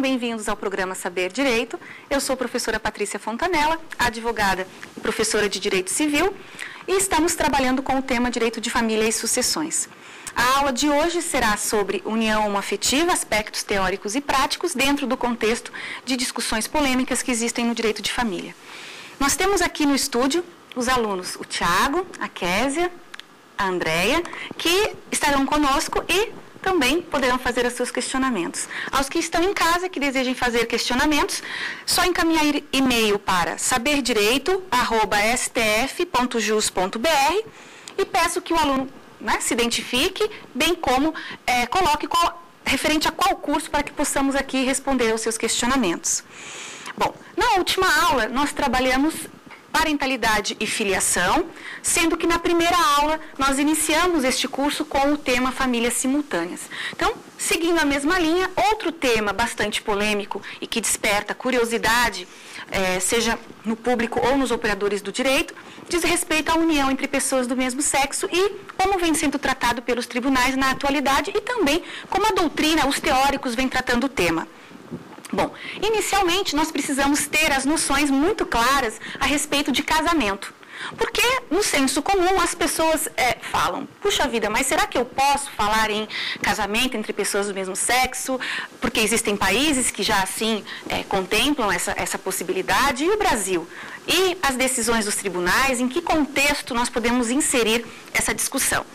bem-vindos ao programa Saber Direito. Eu sou a professora Patrícia Fontanella, advogada e professora de Direito Civil, e estamos trabalhando com o tema Direito de Família e Sucessões. A aula de hoje será sobre união homoafetiva, aspectos teóricos e práticos dentro do contexto de discussões polêmicas que existem no direito de família. Nós temos aqui no estúdio os alunos, o Tiago, a Késia, a Andréia, que estarão conosco e também poderão fazer os seus questionamentos. Aos que estão em casa, que desejem fazer questionamentos, só encaminhar e-mail para saberdireito@stf.jus.br e peço que o aluno se identifique, bem como coloque referente a qual curso para que possamos aqui responder aos seus questionamentos. Bom, na última aula nós trabalhamos parentalidade e filiação, sendo que na primeira aula nós iniciamos este curso com o tema famílias simultâneas. Então, seguindo a mesma linha, outro tema bastante polêmico e que desperta curiosidade, seja no público ou nos operadores do direito, diz respeito à união entre pessoas do mesmo sexo e como vem sendo tratado pelos tribunais na atualidade e também como a doutrina, os teóricos vêm tratando o tema. Bom, inicialmente nós precisamos ter as noções muito claras a respeito de casamento. Porque no senso comum as pessoas falam, puxa vida, mas será que eu posso falar em casamento entre pessoas do mesmo sexo? Porque existem países que já assim contemplam essa possibilidade. E o Brasil? E as decisões dos tribunais, em que contexto nós podemos inserir essa discussão?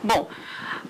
Bom,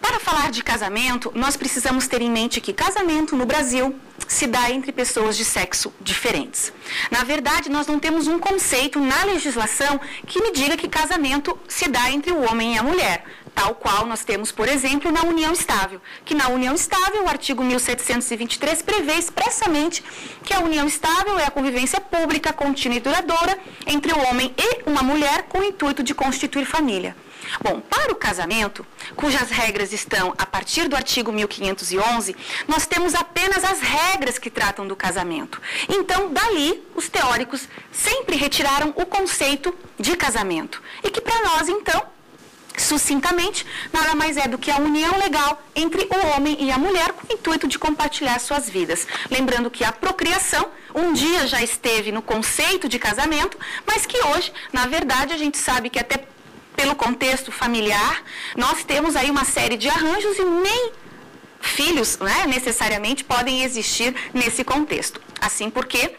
para falar de casamento, nós precisamos ter em mente que casamento no Brasil se dá entre pessoas de sexo diferentes. Na verdade, nós não temos um conceito na legislação que me diga que casamento se dá entre o homem e a mulher, tal qual nós temos, por exemplo, na união estável, que na união estável, o artigo 1723 prevê expressamente que a união estável é a convivência pública, contínua e duradoura entre o homem e uma mulher com o intuito de constituir família. Bom, para o casamento, cujas regras estão a partir do artigo 1511, nós temos apenas as regras que tratam do casamento. Então, dali, os teóricos sempre retiraram o conceito de casamento. E que para nós, então, sucintamente, nada mais é do que a união legal entre o homem e a mulher com o intuito de compartilhar suas vidas. Lembrando que a procriação um dia já esteve no conceito de casamento, mas que hoje, na verdade, a gente sabe que até pelo contexto familiar, nós temos aí uma série de arranjos e nem filhos, necessariamente podem existir nesse contexto. Assim porque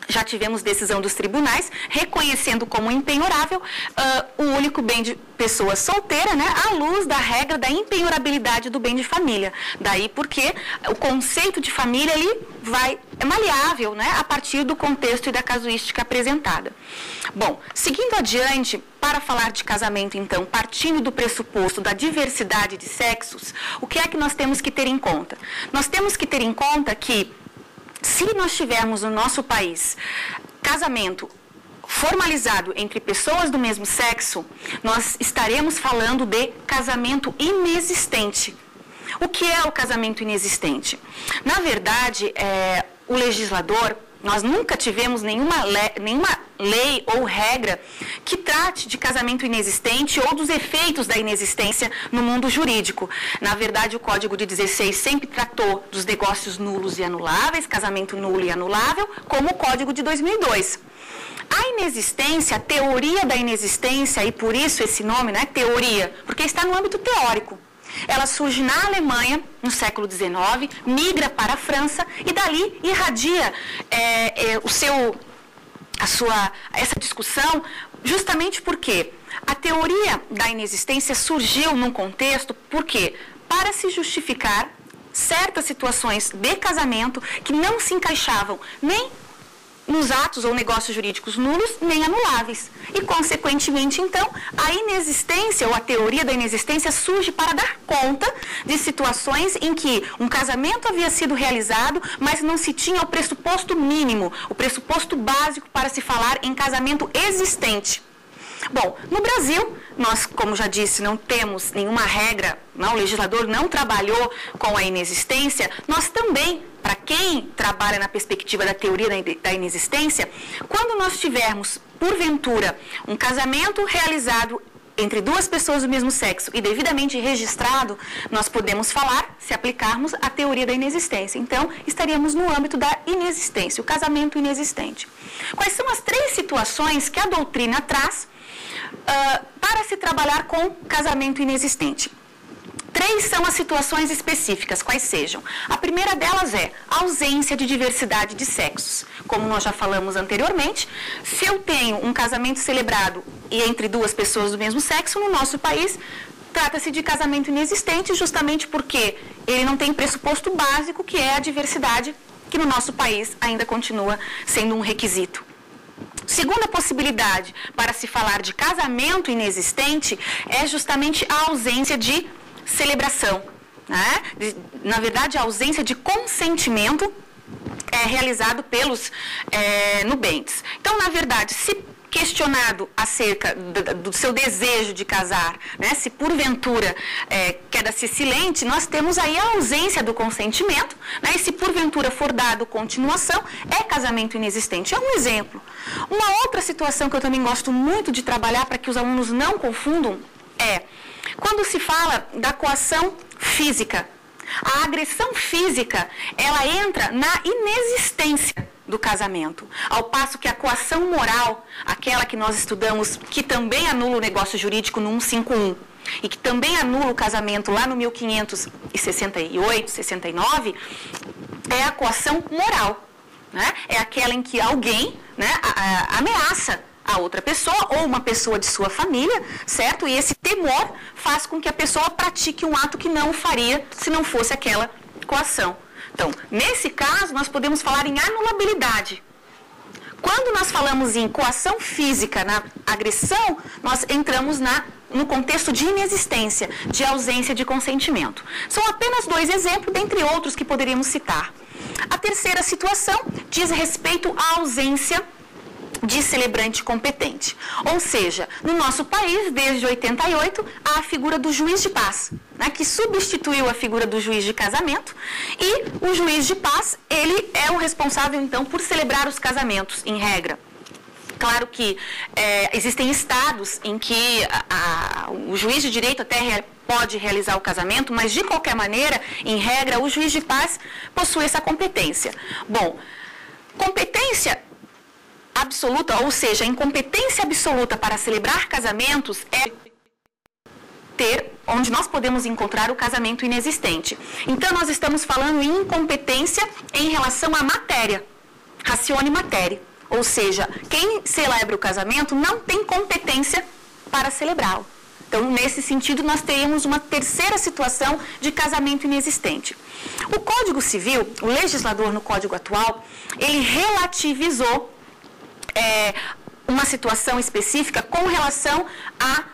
já tivemos decisão dos tribunais reconhecendo como impenhorável o único bem de pessoa solteira, à luz da regra da impenhorabilidade do bem de família. Daí porque o conceito de família é maleável, a partir do contexto e da casuística apresentada. Bom, seguindo adiante, para falar de casamento, então, partindo do pressuposto da diversidade de sexos, o que é que nós temos que ter em conta? Nós temos que ter em conta que, se nós tivermos no nosso país casamento formalizado entre pessoas do mesmo sexo, nós estaremos falando de casamento inexistente. O que é o casamento inexistente? Na verdade, o legislador, nós nunca tivemos nenhuma lei ou regra que trate de casamento inexistente ou dos efeitos da inexistência no mundo jurídico. Na verdade, o Código de 16 sempre tratou dos negócios nulos e anuláveis, casamento nulo e anulável, como o Código de 2002. A inexistência, a teoria da inexistência, e por isso esse nome, teoria, porque está no âmbito teórico. Ela surge na Alemanha, no século XIX, migra para a França e dali irradia essa discussão, justamente porque a teoria da inexistência surgiu num contexto, porque para se justificar certas situações de casamento que não se encaixavam nem nos atos ou negócios jurídicos nulos, nem anuláveis. E, consequentemente, então, a inexistência ou a teoria da inexistência surge para dar conta de situações em que um casamento havia sido realizado, mas não se tinha o pressuposto mínimo, o pressuposto básico para se falar em casamento existente. Bom, no Brasil, nós, como já disse, não temos nenhuma regra, o legislador não trabalhou com a inexistência, nós também, para quem trabalha na perspectiva da teoria da inexistência, quando nós tivermos, porventura, um casamento realizado entre duas pessoas do mesmo sexo e devidamente registrado, nós podemos falar, se aplicarmos a teoria da inexistência. Então, estaríamos no âmbito da inexistência, o casamento inexistente. Quais são as 3 situações que a doutrina traz para se trabalhar com casamento inexistente? 3 são as situações específicas, quais sejam. A primeira delas é a ausência de diversidade de sexos. Como nós já falamos anteriormente, se eu tenho um casamento celebrado e entre duas pessoas do mesmo sexo, no nosso país, trata-se de casamento inexistente, justamente porque ele não tem pressuposto básico, que é a diversidade, que no nosso país ainda continua sendo um requisito. Segunda possibilidade para se falar de casamento inexistente é justamente a ausência de celebração, né? Na verdade, a ausência de consentimento realizado pelos nubentes. Então, na verdade, se questionado acerca do seu desejo de casar, né, se porventura queda-se silente, nós temos aí a ausência do consentimento, né, e se porventura for dado continuação, é casamento inexistente. É um exemplo. Uma outra situação que eu também gosto muito de trabalhar para que os alunos não confundam é quando se fala da coação física. A agressão física, ela entra na inexistência do casamento, ao passo que a coação moral, aquela que nós estudamos, que também anula o negócio jurídico no 151, e que também anula o casamento lá no 1568, 69, é a coação moral, né? É aquela em que alguém, né, ameaça a outra pessoa ou uma pessoa de sua família, certo? E esse temor faz com que a pessoa pratique um ato que não faria se não fosse aquela coação. Então, nesse caso, nós podemos falar em anulabilidade. Quando nós falamos em coação física, na agressão, nós entramos no contexto de inexistência, de ausência de consentimento. São apenas 2 exemplos, dentre outros que poderíamos citar. A terceira situação diz respeito à ausência de celebrante competente. Ou seja, no nosso país, desde 88, há a figura do juiz de paz, né, que substituiu a figura do juiz de casamento, e o juiz de paz, ele é o responsável, então, por celebrar os casamentos, em regra. Claro que existem estados em que o juiz de direito até pode realizar o casamento, mas, de qualquer maneira, em regra, o juiz de paz possui essa competência. Bom, competência absoluta, ou seja, a incompetência absoluta para celebrar casamentos é onde nós podemos encontrar o casamento inexistente. Então, nós estamos falando em incompetência em relação à matéria, ratione materia, ou seja, quem celebra o casamento não tem competência para celebrá-lo. Então, nesse sentido, nós teríamos uma terceira situação de casamento inexistente. O Código Civil, o legislador no Código atual, ele relativizou uma situação específica com relação a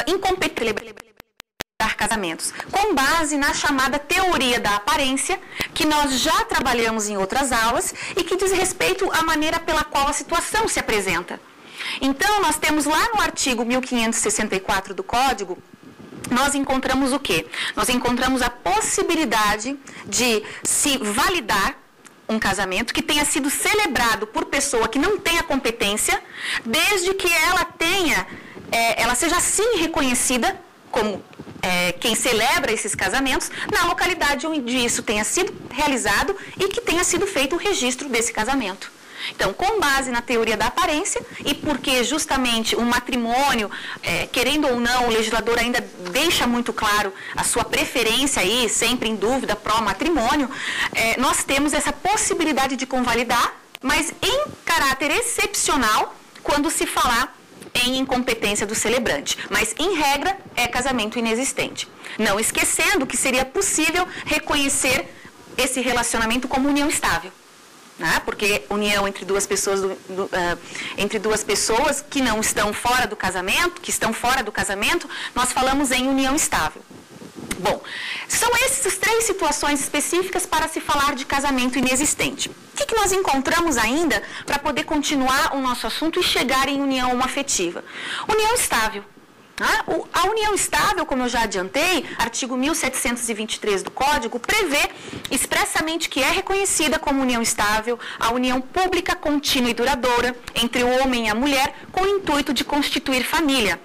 incompetência celebrar casamentos, com base na chamada teoria da aparência, que nós já trabalhamos em outras aulas e que diz respeito à maneira pela qual a situação se apresenta. Então, nós temos lá no artigo 1564 do Código, nós encontramos o quê? Nós encontramos a possibilidade de se validar um casamento que tenha sido celebrado por pessoa que não tenha competência, desde que ela seja sim reconhecida como quem celebra esses casamentos na localidade onde isso tenha sido realizado e que tenha sido feito o registro desse casamento. Então, com base na teoria da aparência, e porque justamente o matrimônio, querendo ou não, o legislador ainda deixa muito claro a sua preferência aí, sempre em dúvida, pró-matrimônio, nós temos essa possibilidade de convalidar, mas em caráter excepcional, quando se falar em incompetência do celebrante. Mas, em regra, é casamento inexistente. Não esquecendo que seria possível reconhecer esse relacionamento como união estável. Porque união entre duas pessoas que não estão fora do casamento, que estão fora do casamento, nós falamos em união estável. Bom, são essas 3 situações específicas para se falar de casamento inexistente. O que nós encontramos ainda para poder continuar o nosso assunto e chegar em união homoafetiva? União estável. A união estável, como eu já adiantei, artigo 1723 do Código, prevê expressamente que é reconhecida como união estável a união pública, contínua e duradoura entre o homem e a mulher com o intuito de constituir família,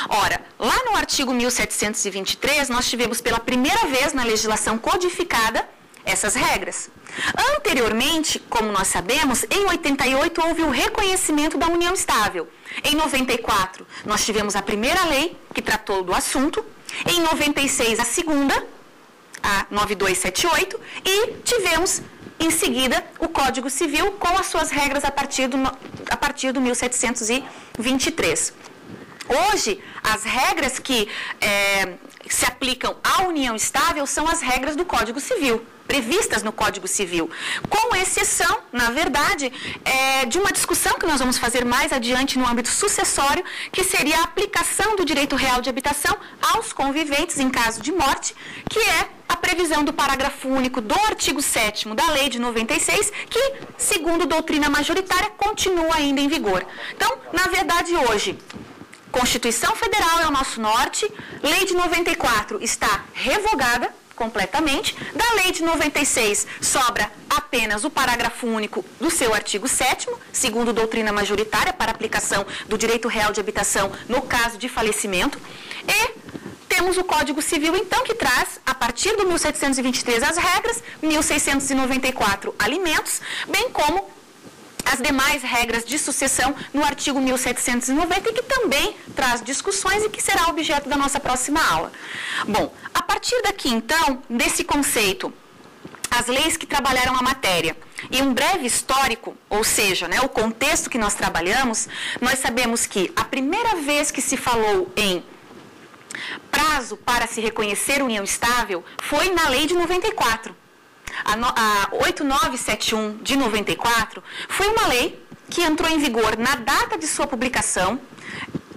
Ora, lá no artigo 1723, nós tivemos pela primeira vez na legislação codificada essas regras. Anteriormente, como nós sabemos, em 88 houve o reconhecimento da união estável. Em 94, nós tivemos a primeira lei que tratou do assunto. Em 96, a segunda, a 9278, e tivemos, em seguida, o Código Civil com as suas regras a partir do 1723. Hoje, as regras que se aplicam à união estável são as regras do Código Civil, previstas no Código Civil, com exceção, na verdade, de uma discussão que nós vamos fazer mais adiante no âmbito sucessório, que seria a aplicação do direito real de habitação aos conviventes em caso de morte, que é a previsão do parágrafo único do artigo 7º da Lei de 96, que, segundo doutrina majoritária, continua ainda em vigor. Então, na verdade, hoje, Constituição Federal é o nosso norte, Lei de 94 está revogada completamente, da Lei de 96 sobra apenas o parágrafo único do seu artigo 7º, segundo doutrina majoritária, para aplicação do direito real de habitação no caso de falecimento, e temos o Código Civil, então, que traz, a partir do 1723, as regras, 1694, alimentos, bem como as demais regras de sucessão no artigo 1790, e que também traz discussões e que será objeto da nossa próxima aula. Bom, a partir daqui, então, desse conceito, as leis que trabalharam a matéria e um breve histórico, ou seja, o contexto que nós trabalhamos, nós sabemos que a primeira vez que se falou em prazo para se reconhecer união estável foi na Lei de 94. A 8971 de 94 foi uma lei que entrou em vigor na data de sua publicação,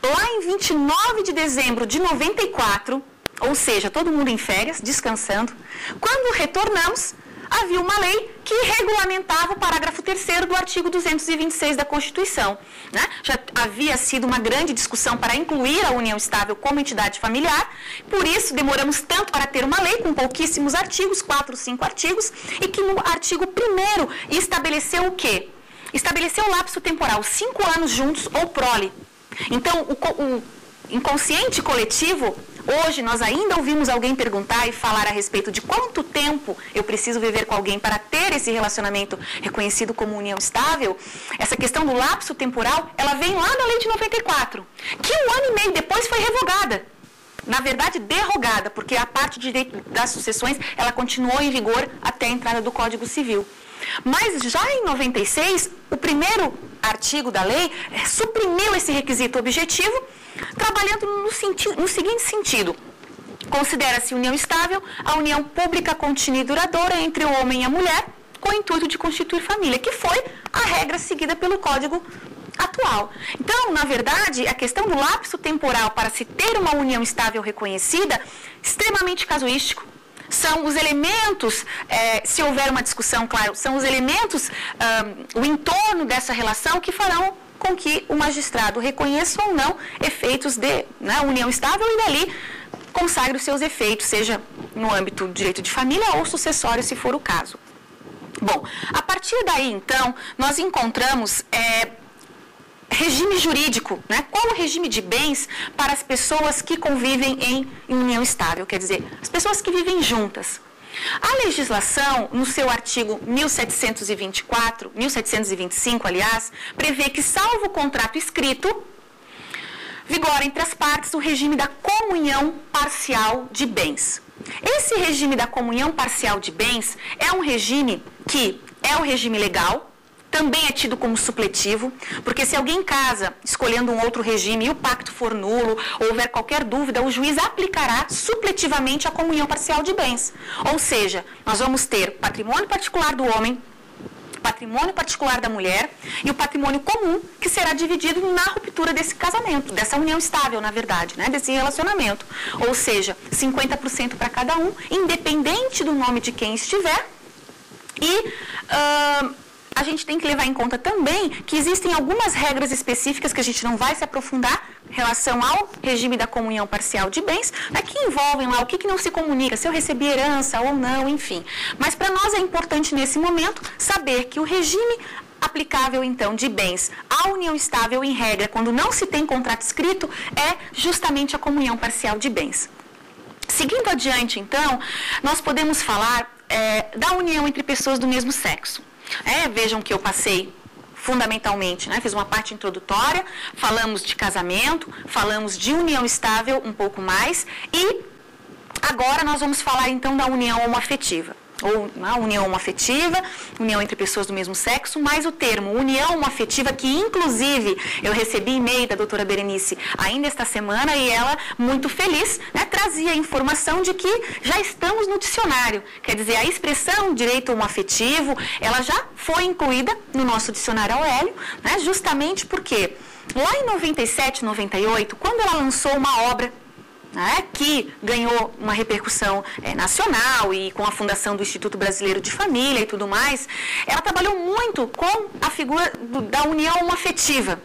lá em 29 de dezembro de 94, ou seja, todo mundo em férias, descansando. Quando retornamos, havia uma lei que regulamentava o parágrafo 3º do artigo 226 da Constituição. Já havia sido uma grande discussão para incluir a união estável como entidade familiar, por isso demoramos tanto para ter uma lei com pouquíssimos artigos, 4 ou 5 artigos, e que no artigo 1º estabeleceu o quê? Estabeleceu o lapso temporal, 5 anos juntos ou prole. Então, o inconsciente coletivo, hoje nós ainda ouvimos alguém perguntar e falar a respeito de quanto tempo eu preciso viver com alguém para ter esse relacionamento reconhecido como união estável. Essa questão do lapso temporal, ela vem lá da Lei de 94, que 1 ano e meio depois foi revogada. Na verdade, derrogada, porque a parte de direito das sucessões, ela continuou em vigor até a entrada do Código Civil. Mas já em 96, o primeiro artigo da lei suprimiu esse requisito objetivo, trabalhando no seguinte sentido: considera-se união estável a união pública contínua e duradoura entre o homem e a mulher, com o intuito de constituir família, que foi a regra seguida pelo Código atual. Então, na verdade, a questão do lapso temporal para se ter uma união estável reconhecida, extremamente casuístico. São os elementos, se houver uma discussão, claro, são os elementos, o entorno dessa relação que farão com que o magistrado reconheça ou não efeitos de união estável e dali consagre os seus efeitos, seja no âmbito do direito de família ou sucessório, se for o caso. Bom, a partir daí, então, nós encontramos regime jurídico, qual o regime de bens para as pessoas que convivem em união estável, quer dizer, as pessoas que vivem juntas. A legislação, no seu artigo 1725, aliás, prevê que, salvo o contrato escrito, vigora entre as partes o regime da comunhão parcial de bens. Esse regime da comunhão parcial de bens é um regime que é o regime legal, também é tido como supletivo, porque se alguém casa escolhendo um outro regime e o pacto for nulo, ou houver qualquer dúvida, o juiz aplicará supletivamente a comunhão parcial de bens. Ou seja, nós vamos ter patrimônio particular do homem, patrimônio particular da mulher e o patrimônio comum, que será dividido na ruptura desse casamento, dessa união estável, na verdade, desse relacionamento. Ou seja, 50% para cada um, independente do nome de quem estiver. E a gente tem que levar em conta também que existem algumas regras específicas que a gente não vai se aprofundar em relação ao regime da comunhão parcial de bens, que envolvem lá o que não se comunica, se eu recebi herança ou não, enfim. Mas para nós é importante nesse momento saber que o regime aplicável, então, de bens à união estável, em regra, quando não se tem contrato escrito, é justamente a comunhão parcial de bens. Seguindo adiante, então, nós podemos falar da união entre pessoas do mesmo sexo. Vejam que eu passei fundamentalmente, fiz uma parte introdutória, falamos de casamento, falamos de união estável um pouco mais, e agora nós vamos falar então da união homoafetiva. Ou a união homoafetiva, união entre pessoas do mesmo sexo, mas o termo união homoafetiva, que inclusive eu recebi e-mail da doutora Berenice ainda esta semana, e ela, muito feliz, trazia a informação de que já estamos no dicionário. Quer dizer, a expressão direito homoafetivo, ela já foi incluída no nosso dicionário Aurélio, justamente porque lá em 97, 98, quando ela lançou uma obra que ganhou uma repercussão nacional e com a fundação do Instituto Brasileiro de Família e tudo mais, ela trabalhou muito com a figura da união homoafetiva.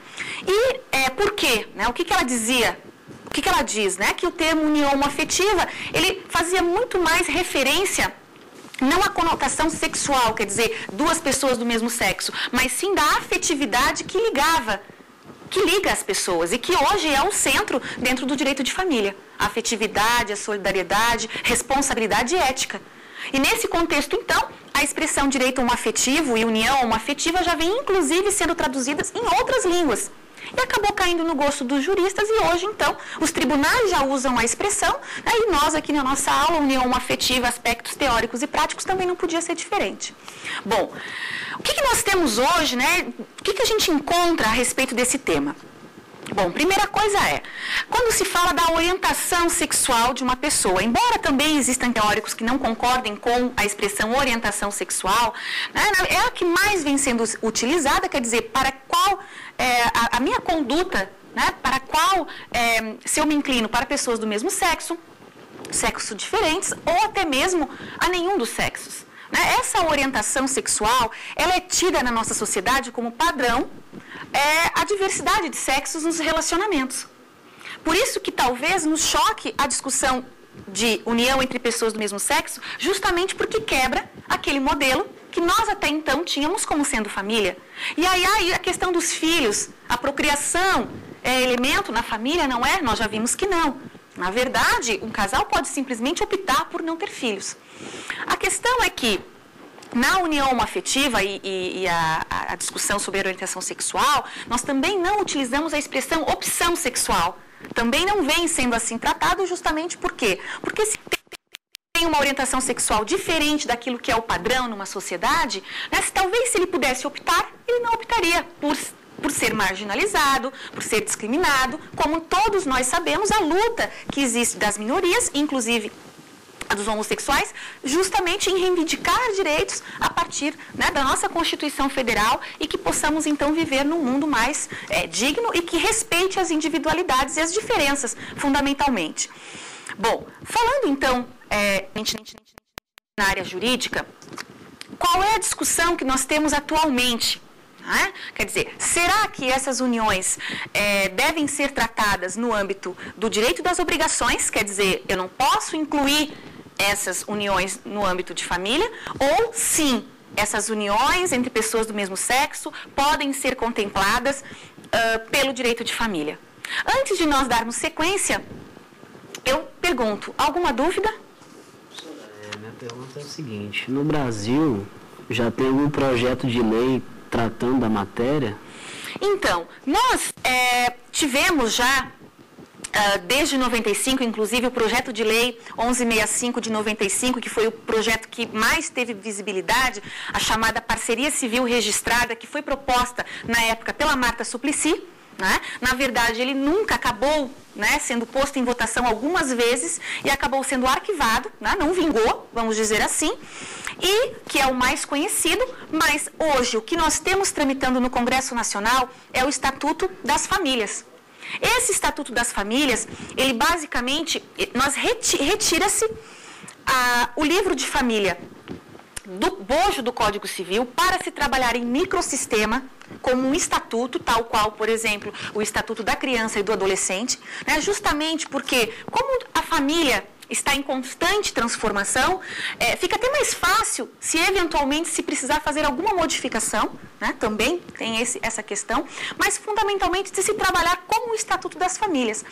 E por quê? O que ela dizia? O que ela diz? Que o termo união homoafetiva, ele fazia muito mais referência não a conotação sexual, quer dizer, duas pessoas do mesmo sexo, mas sim da afetividade que liga as pessoas e que hoje é o centro dentro do direito de família. A afetividade, a solidariedade, responsabilidade e ética. E nesse contexto, então, a expressão direito homoafetivo e união homoafetiva já vem, inclusive, sendo traduzidas em outras línguas. E acabou caindo no gosto dos juristas e hoje, então, os tribunais já usam a expressão, e nós aqui na nossa aula, união homoafetiva, aspectos teóricos e práticos, também não podia ser diferente. Bom, o que nós temos hoje, o que a gente encontra a respeito desse tema? Bom, primeira coisa quando se fala da orientação sexual de uma pessoa, embora também existam teóricos que não concordem com a expressão orientação sexual, é a que mais vem sendo utilizada, quer dizer, para qual a minha conduta, para qual, se eu me inclino para pessoas do mesmo sexo, sexos diferentes, ou até mesmo a nenhum dos sexos. Essa orientação sexual, ela é tida na nossa sociedade como padrão a diversidade de sexos nos relacionamentos. Por isso que talvez nos choque a discussão de união entre pessoas do mesmo sexo, justamente porque quebra aquele modelo que nós até então tínhamos como sendo família. E aí a questão dos filhos, a procriação é elemento na família, não é? Nós já vimos que não. Na verdade, um casal pode simplesmente optar por não ter filhos. A questão é que, na união homoafetiva e a discussão sobre a orientação sexual, nós também não utilizamos a expressão opção sexual. Também não vem sendo assim tratado, justamente por quê? Porque se tem uma orientação sexual diferente daquilo que é o padrão numa sociedade, talvez se ele pudesse optar, ele não optaria por ser marginalizado, por ser discriminado, como todos nós sabemos, a luta que existe das minorias, inclusive a dos homossexuais, justamente em reivindicar direitos a partir da nossa Constituição Federal e que possamos, então, viver num mundo mais digno e que respeite as individualidades e as diferenças, fundamentalmente. Bom, falando, então, na área jurídica, qual é a discussão que nós temos atualmente? Quer dizer, será que essas uniões devem ser tratadas no âmbito do direito das obrigações? Quer dizer, eu não posso incluir essas uniões no âmbito de família? Ou, sim, essas uniões entre pessoas do mesmo sexo podem ser contempladas pelo direito de família? Antes de nós darmos sequência, eu pergunto, alguma dúvida? Minha pergunta é o seguinte, no Brasil já tem algum projeto de lei tratando da matéria? Então, nós tivemos já, desde 95, inclusive o projeto de lei 1165 de 95, que foi o projeto que mais teve visibilidade, a chamada Parceria Civil Registrada, que foi proposta na época pela Marta Suplicy. Na verdade, ele nunca acabou sendo posto em votação algumas vezes e acabou sendo arquivado, não vingou, vamos dizer assim, e que é o mais conhecido, mas hoje o que nós temos tramitando no Congresso Nacional é o Estatuto das Famílias. Esse Estatuto das Famílias, ele basicamente, retira-se o livro de família do bojo do Código Civil para se trabalhar em microsistema como um estatuto, tal qual, por exemplo, o Estatuto da Criança e do Adolescente, justamente porque, como a família está em constante transformação, fica até mais fácil se eventualmente se precisar fazer alguma modificação, né? Também tem essa questão, mas fundamentalmente de se trabalhar com o Estatuto das Famílias.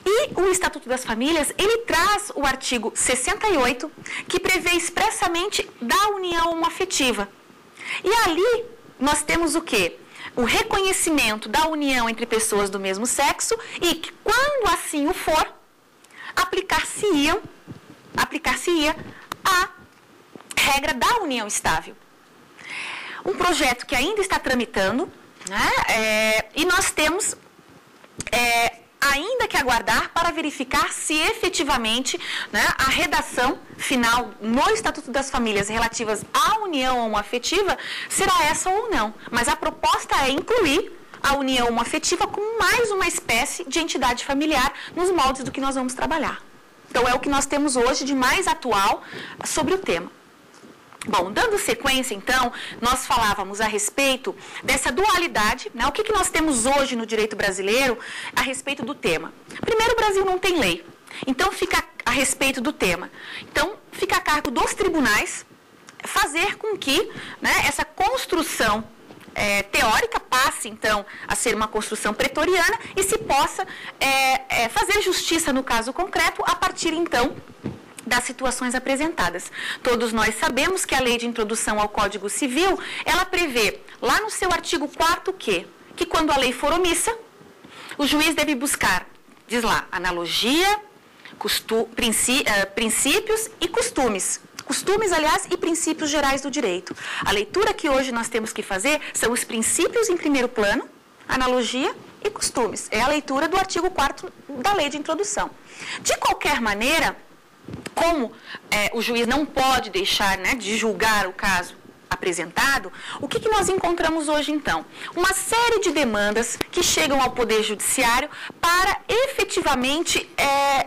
E o Estatuto das Famílias, ele traz o artigo 68, que prevê expressamente da união homoafetiva. E ali nós temos o quê? O reconhecimento da união entre pessoas do mesmo sexo e que, quando assim o for, aplicar-se-ia a regra da união estável. Um projeto que ainda está tramitando, né, e nós temos ainda que aguardar para verificar se efetivamente, né, a redação final no Estatuto das Famílias relativas à união homoafetiva será essa ou não. Mas a proposta é incluir a união homoafetiva como mais uma espécie de entidade familiar nos moldes do que nós vamos trabalhar. Então, é o que nós temos hoje de mais atual sobre o tema. Bom, dando sequência, então, nós falávamos a respeito dessa dualidade, né? O que nós temos hoje no direito brasileiro a respeito do tema? Primeiro, o Brasil não tem lei, então fica a respeito do tema. Então, fica a cargo dos tribunais fazer com que, né, essa construção teórica passe, então, a ser uma construção pretoriana e se possa fazer justiça no caso concreto a partir, então, das situações apresentadas. Todos nós sabemos que a Lei de Introdução ao Código Civil, ela prevê, lá no seu artigo 4º, que quando a lei for omissa, o juiz deve buscar, diz lá, analogia, princípios e costumes. Costumes, aliás, e princípios gerais do direito. A leitura que hoje nós temos que fazer são os princípios em primeiro plano, analogia e costumes. É a leitura do artigo 4º da Lei de Introdução. De qualquer maneira, como o juiz não pode deixar, né, de julgar o caso apresentado, o que nós encontramos hoje, então? Uma série de demandas que chegam ao Poder Judiciário para efetivamente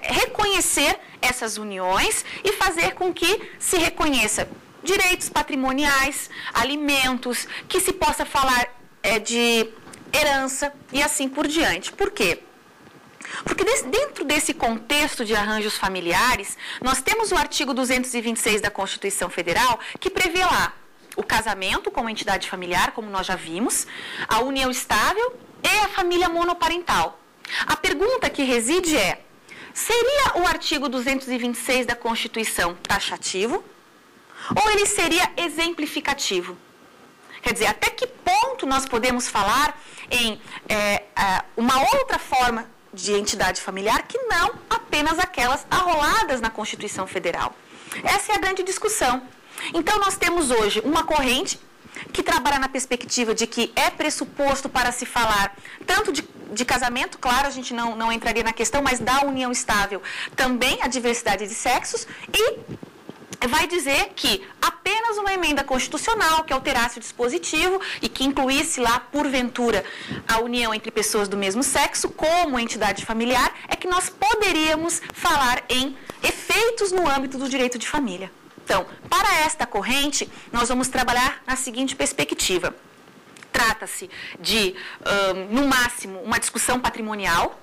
reconhecer essas uniões e fazer com que se reconheça direitos patrimoniais, alimentos, que se possa falar de herança e assim por diante. Por quê? Porque dentro desse contexto de arranjos familiares, nós temos o artigo 226 da Constituição Federal, que prevê lá o casamento como entidade familiar, como nós já vimos, a união estável e a família monoparental. A pergunta que reside é, seria o artigo 226 da Constituição taxativo ou ele seria exemplificativo? Quer dizer, até que ponto nós podemos falar em uma outra forma de entidade familiar que não apenas aquelas arroladas na Constituição Federal? Essa é a grande discussão. Então, nós temos hoje uma corrente que trabalha na perspectiva de que é pressuposto para se falar tanto de casamento, claro, a gente não entraria na questão, mas da união estável, também a diversidade de sexos, e vai dizer que apenas uma emenda constitucional que alterasse o dispositivo e que incluísse lá, porventura, a união entre pessoas do mesmo sexo como entidade familiar, é que nós poderíamos falar em efeitos no âmbito do direito de família. Então, para esta corrente, nós vamos trabalhar na seguinte perspectiva. Trata-se de, no máximo, uma discussão patrimonial,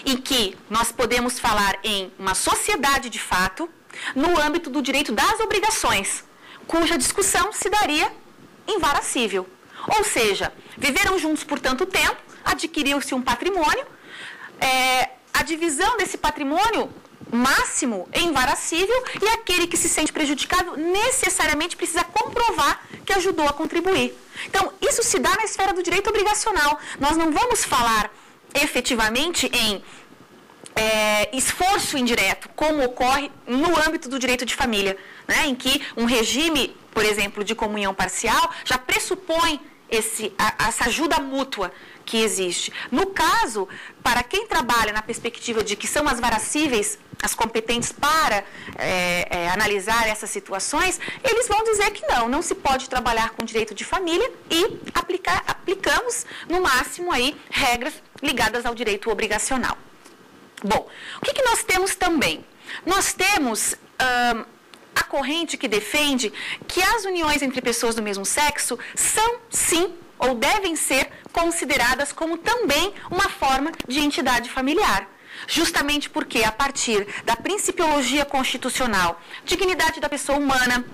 em que nós podemos falar em uma sociedade de fato, no âmbito do direito das obrigações, cuja discussão se daria em vara civil. Ou seja, viveram juntos por tanto tempo, adquiriu-se um patrimônio, a divisão desse patrimônio máximo em vara civil, e aquele que se sente prejudicado necessariamente precisa comprovar que ajudou a contribuir. Então, isso se dá na esfera do direito obrigacional. Nós não vamos falar efetivamente em esforço indireto, como ocorre no âmbito do direito de família, né, em que um regime, por exemplo, de comunhão parcial, já pressupõe essa ajuda mútua que existe. No caso, para quem trabalha na perspectiva de que são as varas cíveis as competentes para analisar essas situações, eles vão dizer que não se pode trabalhar com direito de família e aplicamos, no máximo, aí, regras ligadas ao direito obrigacional. Bom, o que nós temos também? Nós temos a corrente que defende que as uniões entre pessoas do mesmo sexo são, sim, ou devem ser consideradas como também uma forma de entidade familiar. justamente porque, a partir da principiologia constitucional, dignidade da pessoa humana,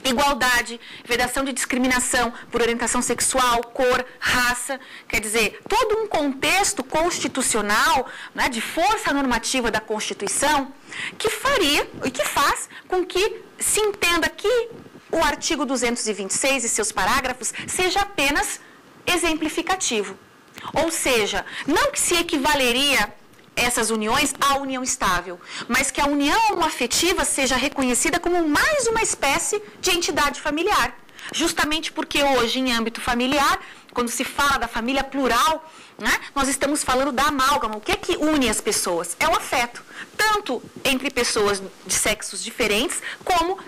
igualdade, vedação de discriminação por orientação sexual, cor, raça, quer dizer, todo um contexto constitucional, né, de força normativa da Constituição, que faria e que faz com que se entenda que o artigo 226 e seus parágrafos seja apenas exemplificativo. Ou seja, não que se equivaleria essas uniões à união estável, mas que a união homoafetiva seja reconhecida como mais uma espécie de entidade familiar. Justamente porque hoje, em âmbito familiar, quando se fala da família plural, né, nós estamos falando da amálgama. O que é que une as pessoas? É o afeto, tanto entre pessoas de sexos diferentes, como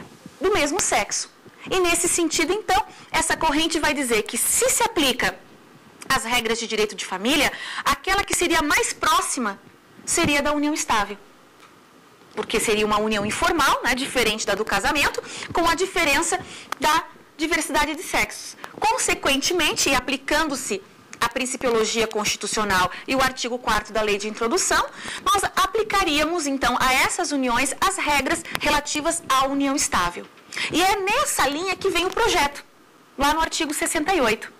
do mesmo sexo. E nesse sentido, então, essa corrente vai dizer que se aplica as regras de direito de família, aquela que seria mais próxima seria da união estável. Porque seria uma união informal, né, diferente da do casamento, com a diferença da diversidade de sexos. Consequentemente, e aplicando-se a principiologia constitucional e o artigo 4º da Lei de Introdução, nós aplicaríamos, então, a essas uniões as regras relativas à união estável. E é nessa linha que vem o projeto, lá no artigo 68.